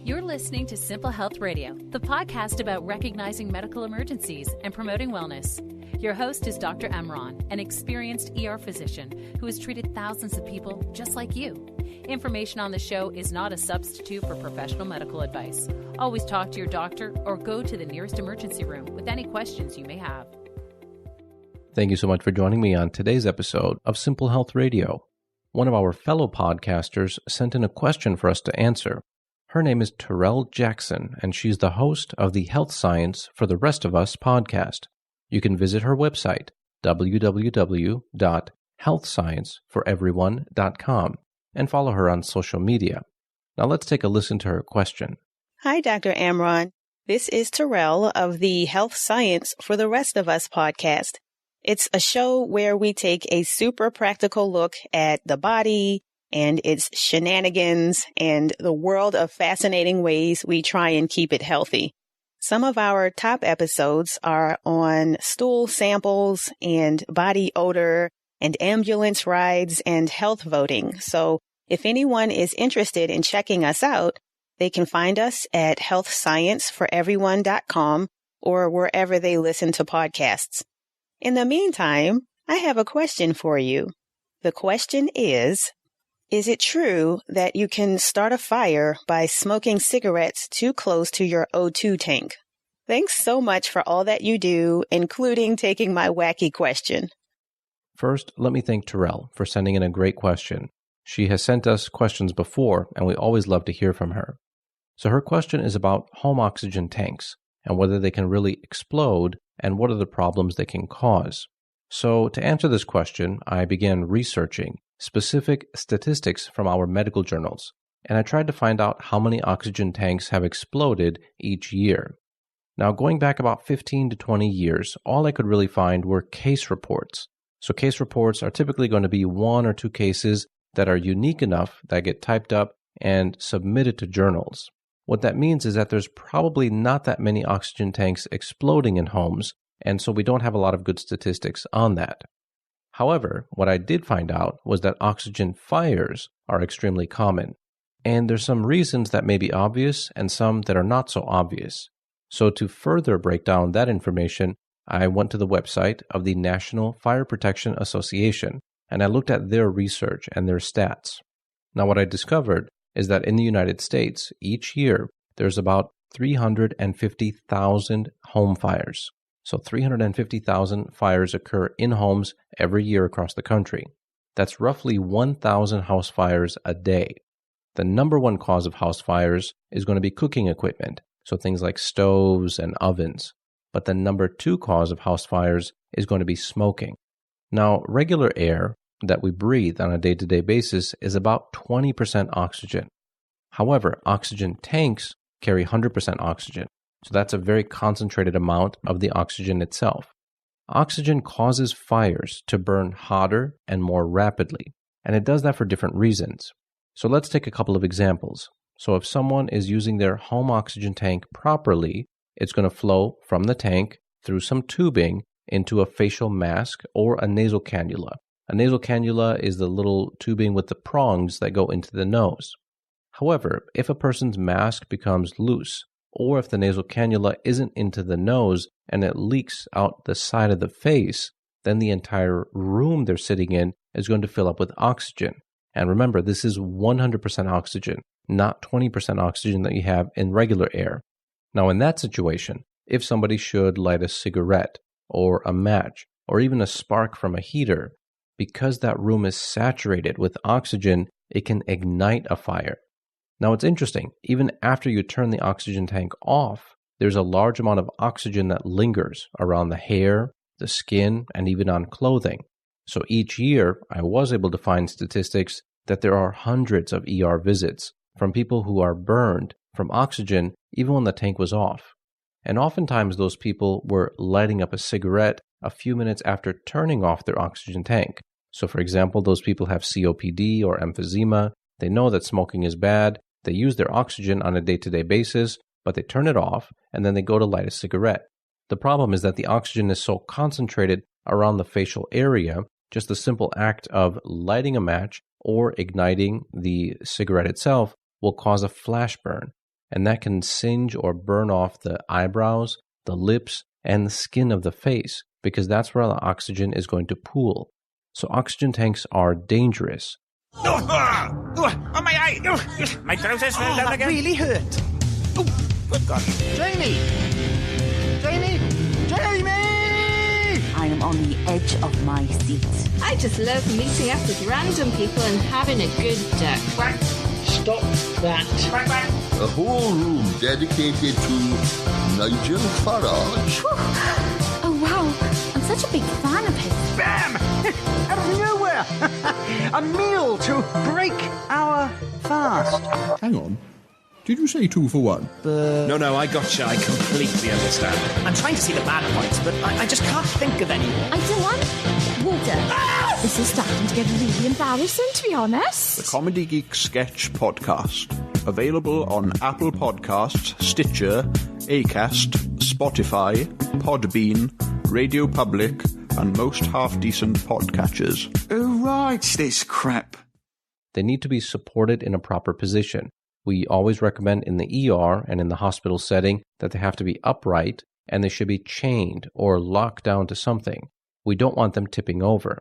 You're listening to Simple Health Radio, the podcast about recognizing medical emergencies and promoting wellness. Your host is Dr. Emron, an experienced ER physician who has treated thousands of people just like you. Information on the show is not a substitute for professional medical advice. Always talk to your doctor or go to the nearest emergency room with any questions you may have. Thank you so much for joining me on today's episode of Simple Health Radio. One of our fellow podcasters sent in a question for us to answer. Her name is Terrell Jackson, and she's the host of the Health Science for the Rest of Us podcast. You can visit her website, www.healthscienceforeveryone.com, and follow her on social media. Now let's take a listen to her question. Hi, Dr. Emron. This is Terrell of the Health Science for the Rest of Us podcast. It's a show where we take a super practical look at the body and its shenanigans and the world of fascinating ways we try and keep it healthy. Some of our top episodes are on stool samples and body odor and ambulance rides and health voting. So if anyone is interested in checking us out, they can find us at healthscienceforeveryone.com or wherever they listen to podcasts. In the meantime, I have a question for you. The question is it true that you can start a fire by smoking cigarettes too close to your O2 tank? Thanks so much for all that you do, including taking my wacky question. First, let me thank Terrell for sending in a great question. She has sent us questions before, and we always love to hear from her. So her question is about home oxygen tanks and whether they can really explode and what are the problems they can cause. So to answer this question, I began researching specific statistics from our medical journals, and I tried to find out how many oxygen tanks have exploded each year. Now, going back about 15 to 20 years, all I could really find were case reports. So case reports are typically going to be one or two cases that are unique enough that get typed up and submitted to journals. What that means is that there's probably not that many oxygen tanks exploding in homes, and so we don't have a lot of good statistics on that. However, what I did find out was that oxygen fires are extremely common, and there's some reasons that may be obvious and some that are not so obvious. So to further break down that information, I went to the website of the National Fire Protection Association, and I looked at their research and their stats. Now, what I discovered is that in the United States, each year, there's about 350,000 home fires. So 350,000 fires occur in homes every year across the country. That's roughly 1,000 house fires a day. The number one cause of house fires is going to be cooking equipment, so things like stoves and ovens. But the number two cause of house fires is going to be smoking. Now, regular air that we breathe on a day-to-day basis is about 20% oxygen. However, oxygen tanks carry 100% oxygen. So that's a very concentrated amount of the oxygen itself. Oxygen causes fires to burn hotter and more rapidly, and it does that for different reasons. So let's take a couple of examples. So if someone is using their home oxygen tank properly, it's going to flow from the tank through some tubing into a facial mask or a nasal cannula. A nasal cannula is the little tubing with the prongs that go into the nose. However, if a person's mask becomes loose, or if the nasal cannula isn't into the nose and it leaks out the side of the face, then the entire room they're sitting in is going to fill up with oxygen. And remember, this is 100% oxygen, not 20% oxygen that you have in regular air. Now, in that situation, if somebody should light a cigarette or a match or even a spark from a heater, because that room is saturated with oxygen, it can ignite a fire. Now, it's interesting, even after you turn the oxygen tank off, there's a large amount of oxygen that lingers around the hair, the skin, and even on clothing. So each year, I was able to find statistics that there are hundreds of ER visits from people who are burned from oxygen even when the tank was off. And oftentimes those people were lighting up a cigarette a few minutes after turning off their oxygen tank. So for example, those people have COPD or emphysema. They know that smoking is bad. They use their oxygen on a day-to-day basis, but they turn it off and then they go to light a cigarette. The problem is that the oxygen is so concentrated around the facial area, just the simple act of lighting a match or igniting the cigarette itself will cause a flash burn. and that can singe or burn off the eyebrows, the lips, and the skin of the face, because that's where the oxygen is going to pool. So oxygen tanks are dangerous. Oh, my eye! My trousers fell down again. That really hurt. Oh, good God. Jamie! I am on the edge of my seat. I just love meeting up with random people and having a good duck. Quack. Stop that. Quack, quack. A whole room dedicated to Nigel Farage. Oh wow, I'm such a big fan of his. Bam! Out of nowhere! A meal to break our fast. Hang on. Did you say 2 for 1? No, I gotcha. I completely understand. I'm trying to see the bad points, but I just can't think of any. I don't want water. Ah! This is starting to get really embarrassing, to be honest. The Comedy Geek Sketch Podcast. Available on Apple Podcasts, Stitcher, Acast, Spotify, Podbean, Radio Public, and most half-decent podcatchers. Who writes this crap? They need to be supported in a proper position. We always recommend in the ER and in the hospital setting that they have to be upright and they should be chained or locked down to something. We don't want them tipping over.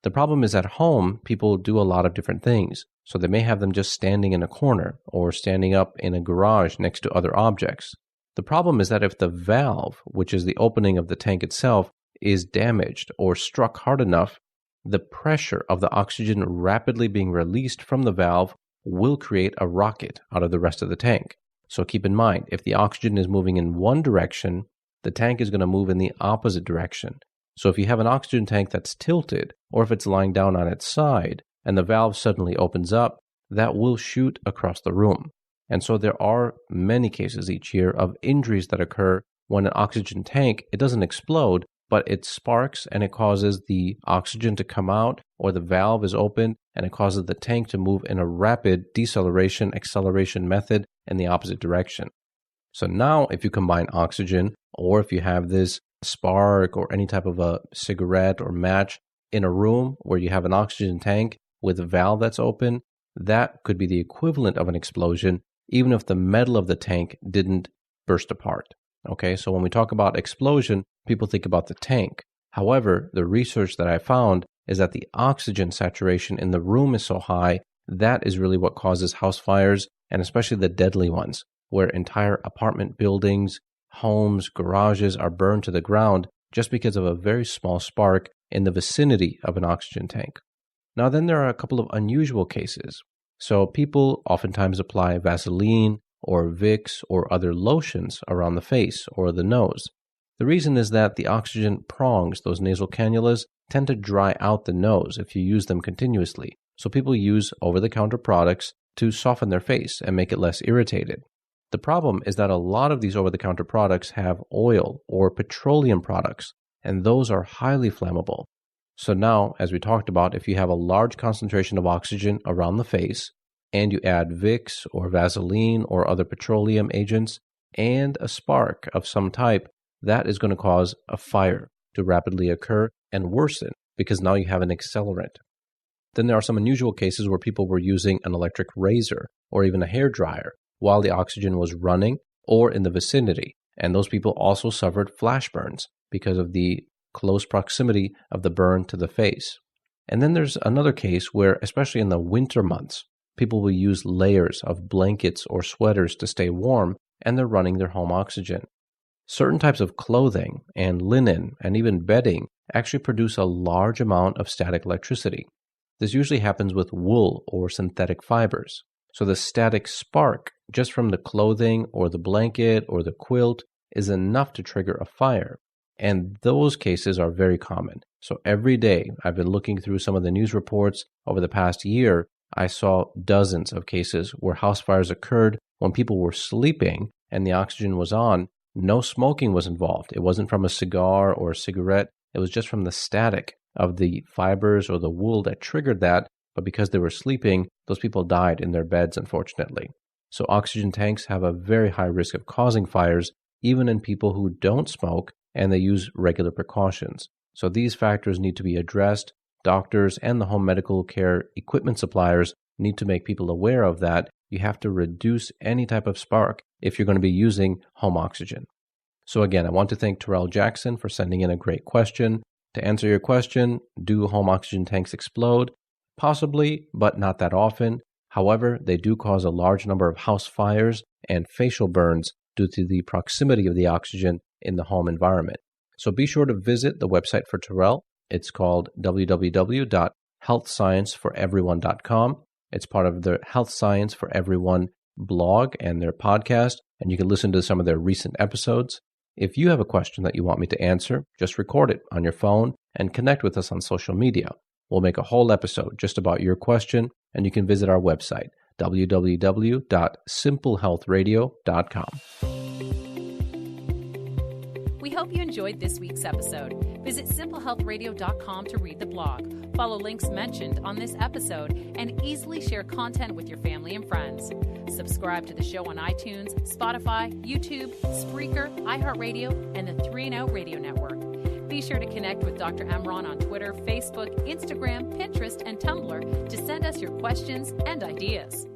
The problem is at home, people do a lot of different things. So they may have them just standing in a corner or standing up in a garage next to other objects. The problem is that if the valve, which is the opening of the tank itself, is damaged or struck hard enough, the pressure of the oxygen rapidly being released from the valve will create a rocket out of the rest of the tank. So keep in mind, if the oxygen is moving in one direction, the tank is going to move in the opposite direction. So if you have an oxygen tank that's tilted, or if it's lying down on its side, and the valve suddenly opens up, that will shoot across the room. And so there are many cases each year of injuries that occur when an oxygen tank, it doesn't explode, but it sparks and it causes the oxygen to come out, or the valve is open and it causes the tank to move in a rapid deceleration-acceleration method in the opposite direction. So now if you combine oxygen, or if you have this spark or any type of a cigarette or match in a room where you have an oxygen tank with a valve that's open, that could be the equivalent of an explosion, even if the metal of the tank didn't burst apart. Okay, so when we talk about explosion, people think about the tank. However, the research that I found is that the oxygen saturation in the room is so high, that is really what causes house fires, and especially the deadly ones, where entire apartment buildings, homes, garages are burned to the ground just because of a very small spark in the vicinity of an oxygen tank. Now then, there are a couple of unusual cases. So people oftentimes apply Vaseline or Vicks or other lotions around the face or the nose. The reason is that the oxygen prongs, those nasal cannulas, tend to dry out the nose if you use them continuously. So people use over-the-counter products to soften their face and make it less irritated. The problem is that a lot of these over-the-counter products have oil or petroleum products, and those are highly flammable. So now, as we talked about, if you have a large concentration of oxygen around the face, and you add Vicks or Vaseline or other petroleum agents, and a spark of some type, that is going to cause a fire to rapidly occur and worsen, because now you have an accelerant. Then there are some unusual cases where people were using an electric razor or even a hair dryer while the oxygen was running or in the vicinity, and those people also suffered flash burns because of the close proximity of the burn to the face. And then there's another case where, especially in the winter months, people will use layers of blankets or sweaters to stay warm, and they're running their home oxygen. Certain types of clothing and linen and even bedding actually produce a large amount of static electricity. This usually happens with wool or synthetic fibers. So the static spark just from the clothing or the blanket or the quilt is enough to trigger a fire. And those cases are very common. So every day, I've been looking through some of the news reports over the past year. I saw dozens of cases where house fires occurred when people were sleeping and the oxygen was on. No smoking was involved. It wasn't from a cigar or a cigarette. It was just from the static of the fibers or the wool that triggered that. But because they were sleeping, those people died in their beds, unfortunately. So oxygen tanks have a very high risk of causing fires, even in people who don't smoke and they use regular precautions. So these factors need to be addressed. Doctors and the home medical care equipment suppliers need to make people aware of that. You have to reduce any type of spark if you're going to be using home oxygen. So again, I want to thank Terrell Jackson for sending in a great question. To answer your question, do home oxygen tanks explode? Possibly, but not that often. However, they do cause a large number of house fires and facial burns due to the proximity of the oxygen in the home environment. So be sure to visit the website for Terrell. It's called www.healthscienceforeveryone.com. It's part of the Health Science for Everyone blog and their podcast, and you can listen to some of their recent episodes. If you have a question that you want me to answer, just record it on your phone and connect with us on social media. We'll make a whole episode just about your question, and you can visit our website, www.simplehealthradio.com. We hope you enjoyed this week's episode. Visit simplehealthradio.com to read the blog, follow links mentioned on this episode, and easily share content with your family and friends. Subscribe to the show on iTunes, Spotify, YouTube, Spreaker, iHeartRadio, and the 3&0 Radio Network. Be sure to connect with Dr. Emron on Twitter, Facebook, Instagram, Pinterest, and Tumblr to send us your questions and ideas.